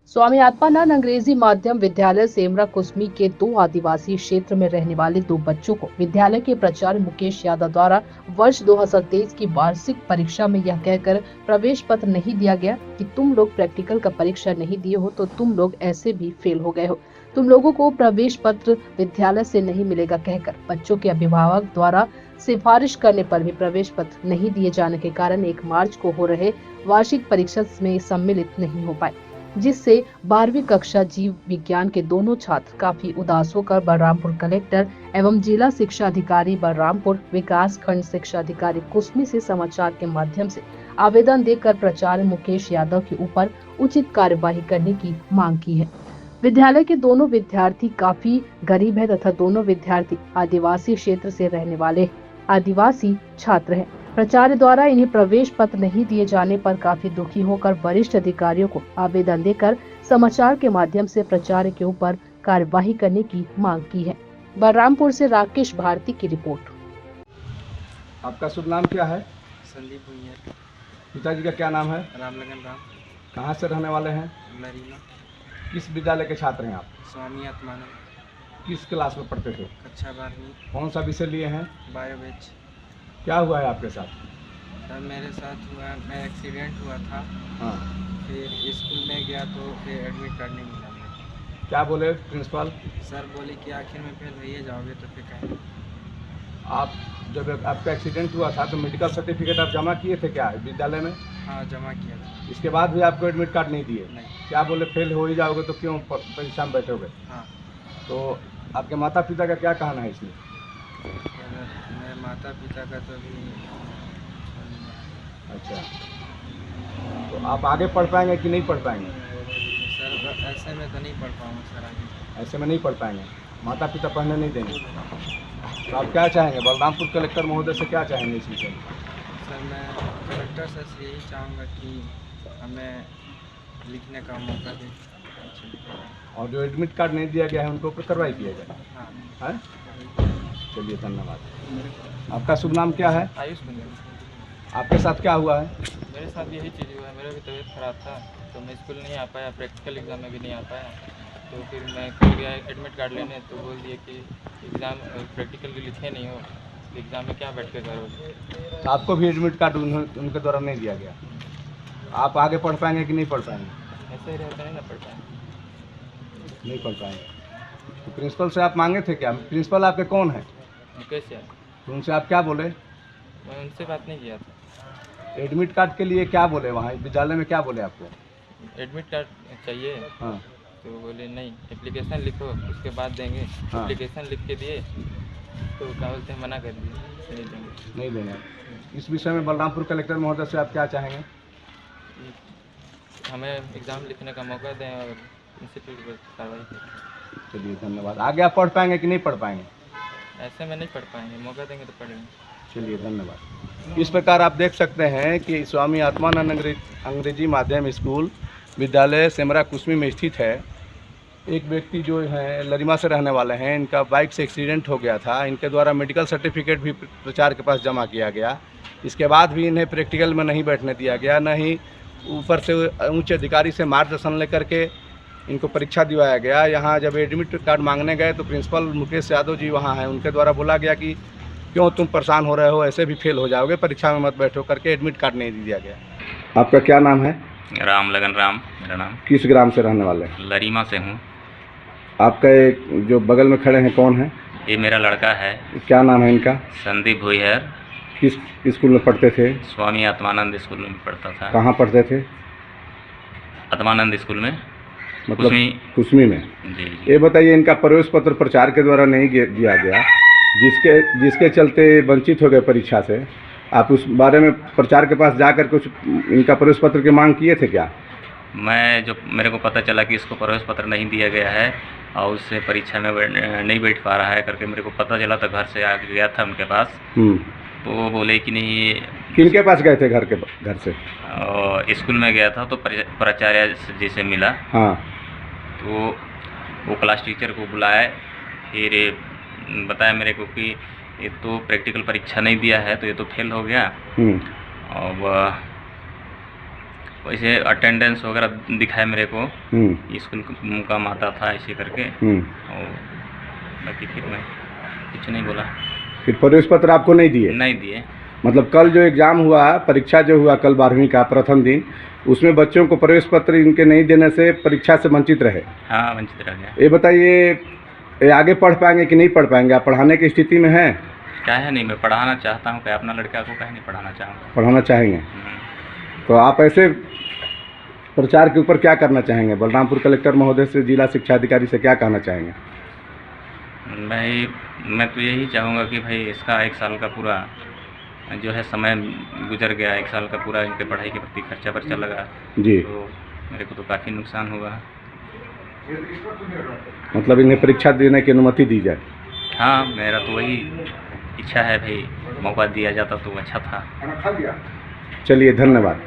स्वामी आत्मानंद अंग्रेजी माध्यम विद्यालय सेमरा कुसमी के दो आदिवासी क्षेत्र में रहने वाले दो बच्चों को विद्यालय के प्राचार्य मुकेश यादव द्वारा वर्ष 2023 की वार्षिक परीक्षा में यह कहकर प्रवेश पत्र नहीं दिया गया कि तुम लोग प्रैक्टिकल का परीक्षा नहीं दिए हो तो तुम लोग ऐसे भी फेल हो गए हो। तुम लोगों को प्रवेश पत्र विद्यालय से नहीं मिलेगा कहकर बच्चों के अभिभावक द्वारा सिफारिश करने पर भी प्रवेश पत्र नहीं दिए जाने के कारण 1 मार्च को हो रहे वार्षिक परीक्षा में सम्मिलित नहीं हो पाए, जिससे 12वीं कक्षा जीव विज्ञान के दोनों छात्र काफी उदास होकर बलरामपुर कलेक्टर एवं जिला शिक्षा अधिकारी बलरामपुर, विकास खंड शिक्षा अधिकारी कुसमी से समाचार के माध्यम से आवेदन देकर प्राचार्य मुकेश यादव के ऊपर उचित कार्यवाही करने की मांग की है। विद्यालय के दोनों विद्यार्थी काफी गरीब है तथा दोनों विद्यार्थी आदिवासी क्षेत्र से रहने वाले आदिवासी छात्र हैं। प्राचार्य द्वारा इन्हें प्रवेश पत्र नहीं दिए जाने पर काफी दुखी होकर वरिष्ठ अधिकारियों को आवेदन देकर समाचार के माध्यम से प्राचार्य के ऊपर कार्यवाही करने की मांग की है। बलरामपुर से राकेश भारती की रिपोर्ट। आपका शुभ नाम क्या है? संदीप भुइयार। पिताजी का क्या नाम है? रामलगन राम। कहाँ से रहने वाले हैं? लरीमा। किस विद्यालय के छात्र हैं आप? स्वामी आत्मानंद। किस क्लास में पढ़ते थे? कक्षा 12वीं। कौन सा विषय लिए हैं? बायोबेच। क्या हुआ है आपके साथ? सर मेरे साथ हुआ, मैं एक्सीडेंट हुआ था। हाँ, फिर स्कूल में गया तो फिर एडमिट कार्ड नहीं मिला मुझे। क्या बोले प्रिंसिपल? सर बोले कि आखिर में फेल होइए जाओगे तो फिर कहें। आप जब आपका एक्सीडेंट हुआ था तो मेडिकल सर्टिफिकेट आप जमा किए थे क्या विद्यालय में? हाँ जमा किया था। इसके बाद भी आपको एडमिट कार्ड नहीं दिए? नहीं। क्या बोले फेल हो ही जाओगे तो क्यों परीक्षा में बैठोगे? हाँ। तो आपके माता पिता का क्या कहना है इसमें? मेरे माता पिता का तो अभी अच्छा, तो आप आगे पढ़ पाएंगे कि नहीं पढ़ पाएंगे? सर ऐसे में तो नहीं पढ़ पाऊँगा सर आगे। ऐसे में नहीं पढ़ पाएंगे, माता पिता पढ़ने नहीं देंगे। तो आप क्या चाहेंगे? बलरामपुर कलेक्टर महोदय से क्या चाहेंगे इस विषय में? सर मैं कलेक्टर से यही चाहूँगा कि हमें लिखने का मौका दें। और जो एडमिट कार्ड नहीं दिया गया है उनको ऊपर कार्रवाई किया जाए। हाँ। है? चलिए धन्यवाद। आपका शुभ नाम क्या है? आयुष बंदे। आपके साथ क्या हुआ है? मेरे साथ यही चीज़ हुआ है, मेरा भी तबीयत ख़राब था तो मैं स्कूल नहीं आ पाया, प्रैक्टिकल एग्ज़ाम में भी नहीं आ पाया। तो फिर मैं कल गया एडमिट कार्ड लेने तो बोल दिए कि एग्ज़ाम प्रैक्टिकल के लिखे नहीं हो, एग्ज़ाम में क्या बैठ के करोगे। तो आपको भी एडमिट कार्ड उनके द्वारा नहीं दिया गया। आप आगे पढ़ पाएंगे कि नहीं पढ़ पाएंगे? ऐसे ही रहता नहीं ना पढ़ पाए। नहीं पढ़ पाएंगे। तो प्रिंसिपल से आप मांगे थे क्या? प्रिंसिपल आपके कौन है? मुकेश यार। तो उनसे आप क्या बोले? मैं उनसे बात नहीं किया था। एडमिट कार्ड के लिए क्या बोले? वहाँ विद्यालय में क्या बोले आपको? एडमिट कार्ड चाहिए। हाँ। तो बोले नहीं, एप्लीकेशन लिखो उसके बाद देंगे। हाँ। एप्लीकेशन लिख के दिए तो क्या बोलते हैं, मना कर दिए, नहीं देंगे। नहीं देंगे। इस विषय में बलरामपुर कलेक्टर महोदय से आप क्या चाहेंगे? हमें एग्ज़ाम लिखने का मौका दें और इंस्टीट्यूट पर कार्रवाई करें। चलिए धन्यवाद। आगे आप पढ़ पाएंगे कि नहीं पढ़ पाएंगे? ऐसे में नहीं पढ़ पाएंगे, मौका देंगे तो पढ़ेंगे। चलिए धन्यवाद। इस प्रकार आप देख सकते हैं कि स्वामी आत्मानंद अंग्रेजी माध्यम स्कूल विद्यालय सेमरा कुसमी में स्थित है। एक व्यक्ति जो है लरीमा से रहने वाले हैं, इनका बाइक से एक्सीडेंट हो गया था। इनके द्वारा मेडिकल सर्टिफिकेट भी प्राचार्य के पास जमा किया गया। इसके बाद भी इन्हें प्रैक्टिकल में नहीं बैठने दिया गया, न ही ऊपर से उच्च अधिकारी से मार्गदर्शन लेकर के इनको परीक्षा दिवाया गया। यहाँ जब एडमिट कार्ड मांगने गए तो प्रिंसिपल मुकेश यादव जी वहाँ हैं, उनके द्वारा बोला गया कि क्यों तुम परेशान हो रहे हो, ऐसे भी फेल हो जाओगे, परीक्षा में मत बैठो करके एडमिट कार्ड नहीं दिया गया। आपका क्या नाम है? रामलगन राम मेरा नाम। किस ग्राम से रहने वाले हैं? लरीमा से हूँ। आपका एक जो बगल में खड़े हैं कौन है? ये मेरा लड़का है। क्या नाम है इनका? संदीप भुइयार। किस स्कूल में पढ़ते थे? स्वामी आत्मानंद स्कूल में पढ़ता था। कहाँ पढ़ते थे? आत्मानंद स्कूल में, मतलब कुसमी में। जी। ये बताइए, इनका प्रवेश पत्र प्रचार के द्वारा नहीं दिया गया, जिसके चलते वंचित हो गए परीक्षा से। आप उस बारे में प्रचार के पास जाकर कुछ इनका प्रवेश पत्र की मांग किए थे क्या? मैं जो मेरे को पता चला कि इसको प्रवेश पत्र नहीं दिया गया है और उससे परीक्षा में नहीं बैठ पा रहा है करके मेरे को पता चला, तो घर से आ गया था उनके पास। तो वो बोले कि नहीं। किनके पास गए थे? घर से और स्कूल में गया था तो प्राचार्य जी से मिला। हाँ। तो वो क्लास टीचर को बुलाया, फिर बताया मेरे को कि ये तो प्रैक्टिकल परीक्षा नहीं दिया है तो ये तो फेल हो गया। और वैसे अटेंडेंस वगैरह दिखाया मेरे को, स्कूल कम आता था ऐसे करके, और बाकी फिर मैं कुछ नहीं बोला। फिर प्रवेश पत्र आपको नहीं दिए? नहीं दिए। मतलब कल जो एग्ज़ाम हुआ, परीक्षा जो हुआ कल 12वीं का प्रथम दिन, उसमें बच्चों को प्रवेश पत्र इनके नहीं देने से परीक्षा से वंचित रहे? हाँ, वंचित रह गया। ये बताइए, ये आगे पढ़ पाएंगे कि नहीं पढ़ पाएंगे? आप पढ़ाने की स्थिति में हैं? क्या है, नहीं मैं पढ़ाना चाहता हूँ, क्या अपना लड़का को कहीं नहीं पढ़ाना चाहूँगा। पढ़ाना चाहेंगे? तो आप ऐसे प्रचार के ऊपर क्या करना चाहेंगे? बलरामपुर कलेक्टर महोदय से, जिला शिक्षा अधिकारी से क्या कहना चाहेंगे? मैं तो यही चाहूँगा कि भाई इसका 1 साल का पूरा जो है समय गुजर गया, 1 साल का पूरा इनके पढ़ाई के प्रति खर्चा वर्चा लगा जी, तो मेरे को तो काफ़ी नुकसान हुआ। मतलब इन्हें परीक्षा देने की अनुमति दी जाए। हाँ, मेरा तो वही इच्छा है भाई, मौका दिया जाता तो अच्छा था। चलिए, धन्यवाद।